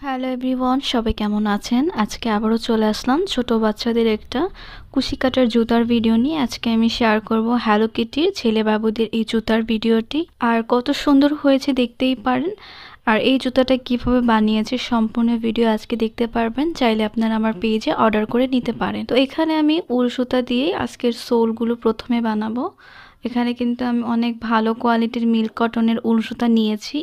Hello everyone, সবাই কেমন আছেন? আজকে আবারও চলে আসলাম ছোট বাচ্চাদের একটা কুশি কাটার জুতার ভিডিও নিয়ে। আজকে আমি শেয়ার করব হ্যালো কিটির ছেলে বাবুদের এই জুতার ভিডিওটি। আর কত সুন্দর হয়েছে দেখতেই পারেন। আর এই জুতাটা কিভাবে বানিয়েছে সম্পূর্ণ ভিডিও আজকে দেখতে পারবেন। চাইলে আপনারা আমার পেজে অর্ডার করে নিতে পারেন। তো এখানে আমি উল সুতা দিয়ে আজকের সোলগুলো প্রথমে বানাবো। এখানে কিন্তু আমি অনেক ভালো কোয়ালিটির মিল্ক কটনের উল সুতা নিয়েছি।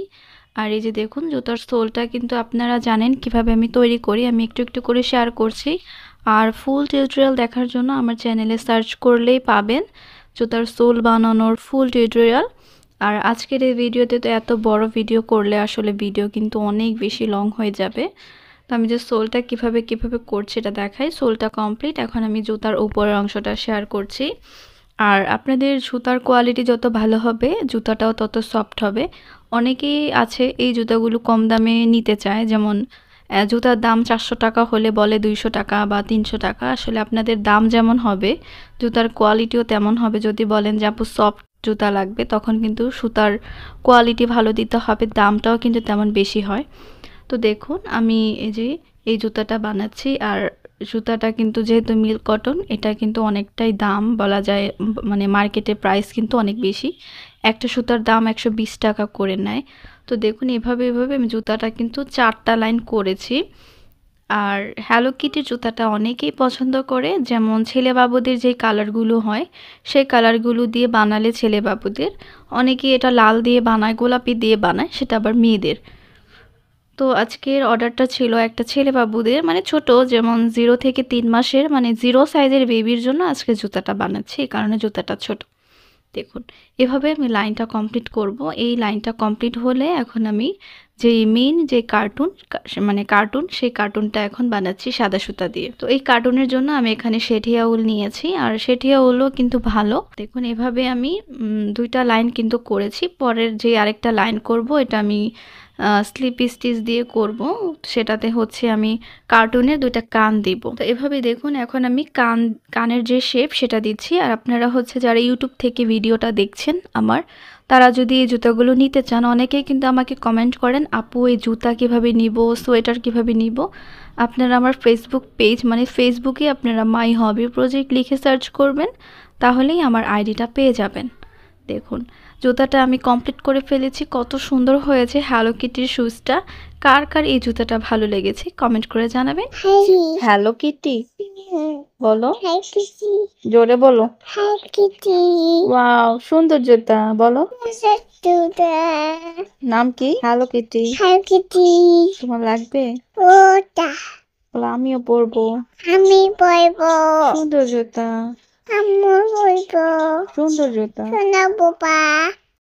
আর এই যে দেখুন জুতার সোলটা কিন্তু আপনারা জানেন কিভাবে আমি তৈরি করি, আমি একটু একটু করে শেয়ার করছি। আর ফুল টিউটোরিয়াল দেখার জন্য আমার চ্যানেলে সার্চ করলেই পাবেন জুতার সোল বানানোর ফুল টিউটোরিয়াল। আর আজকের এই ভিডিওতে তো এত বড় ভিডিও করলে আসলে ভিডিও কিন্তু অনেক বেশি লং হয়ে যাবে। তো আমি যে সোলটা কিভাবে করছি এটা দেখাই। সোলটা কমপ্লিট, এখন আমি জুতার উপরের অংশটা শেয়ার করছি। আর আপনাদের জুতার কোয়ালিটি যত ভালো হবে জুতাটাও তত সফট হবে। অনেকেই আছে এই জুতাগুলো কম দামে নিতে চায়, যেমন জুতার দাম 400 টাকা হলে বলে 200 টাকা বা 300 টাকা। আসলে আপনাদের দাম যেমন হবে জুতার কোয়ালিটিও তেমন হবে। যদি বলেন যে আপু সফট জুতা লাগবে, তখন কিন্তু সুতার কোয়ালিটি ভালো দিতে হবে, দামটাও কিন্তু তেমন বেশি হয়। তো দেখুন আমি এই যে এই জুতাটা বানাচ্ছি। আর জুতাটা কিন্তু যেহেতু মিল্ক কটন, এটা কিন্তু অনেকটাই দাম বলা যায়, মানে মার্কেটে প্রাইস কিন্তু অনেক বেশি। একটা সুতার দাম 120 টাকা করে নেয়। তো দেখুন এভাবে আমি জুতাটা কিন্তু 4টা লাইন করেছি। আর হ্যালো কিটির জুতাটা অনেকেই পছন্দ করে, যেমন ছেলে বাবুদের যে কালারগুলো হয় সেই কালারগুলো দিয়ে বানালে ছেলে বাবুদের, অনেকেই এটা লাল দিয়ে বানায়, গোলাপি দিয়ে বানায়, সেটা আবার মেয়েদের। তো আজকের অর্ডারটা ছিল একটা ছেলে বাবুদের, মানে ছোট, যেমন 0 থেকে 3 মাসের, মানে 0 সাইজের বেবির জন্য আজকে জুতাটা বানাচ্ছি, এই কারণে জুতাটা ছোট। দেখুন এভাবে আমি লাইনটা কমপ্লিট করব। এই লাইনটা কমপ্লিট হলে এখন আমি যে মেইন যে কার্টুন সেই কার্টুনটা এখন বানাচ্ছি সাদা সুতা দিয়ে। তো এই কার্টুনের জন্য আমি এখানে শেঠিয়া উল নিয়েছি, আর শেঠিয়া উলও কিন্তু ভালো। দেখুন এভাবে আমি 2টা লাইন কিন্তু করেছি। পরের যে আরেকটা লাইন করব এটা আমি স্লিপ স্টিচ দিয়ে করব। সেটাতে হচ্ছে আমি কার্টুনের 2টা কান দিব। তো এভাবে দেখুন এখন আমি কানের যে শেপ সেটা দিচ্ছি। আর আপনারা হচ্ছে যারা ইউটিউব থেকে ভিডিওটা দেখছেন আমার, তারা যদি এই জুতাগুলো নিতে চান, অনেকেই কিন্তু আমাকে কমেন্ট করেন আপু এই জুতা কিভাবে নিব, সোয়েটার কিভাবে নিব। আপনারা আমার ফেসবুক পেজ, মানে ফেসবুকে আপনারা মাই হবি প্রজেক্ট লিখে সার্চ করবেন, তাহলেই আমার আইডিটা পেয়ে যাবেন। দেখুন জুতাটা আমি কমপ্লিট করে ফেলেছি, কত সুন্দর হয়েছে হ্যালো কিটির শুজটা। কার কার এই জুতাটা ভালো লেগেছে কমেন্ট করে জানাবেন। হ্যালো কিটি বলো, জোরে বলো। ওয়াও সুন্দর জুতা, বলো নাম কি? Hello Kitty. তোমার লাগবে? বলো আমিও পরবো। সুন্দর জুতা, সুন্দর জুতা।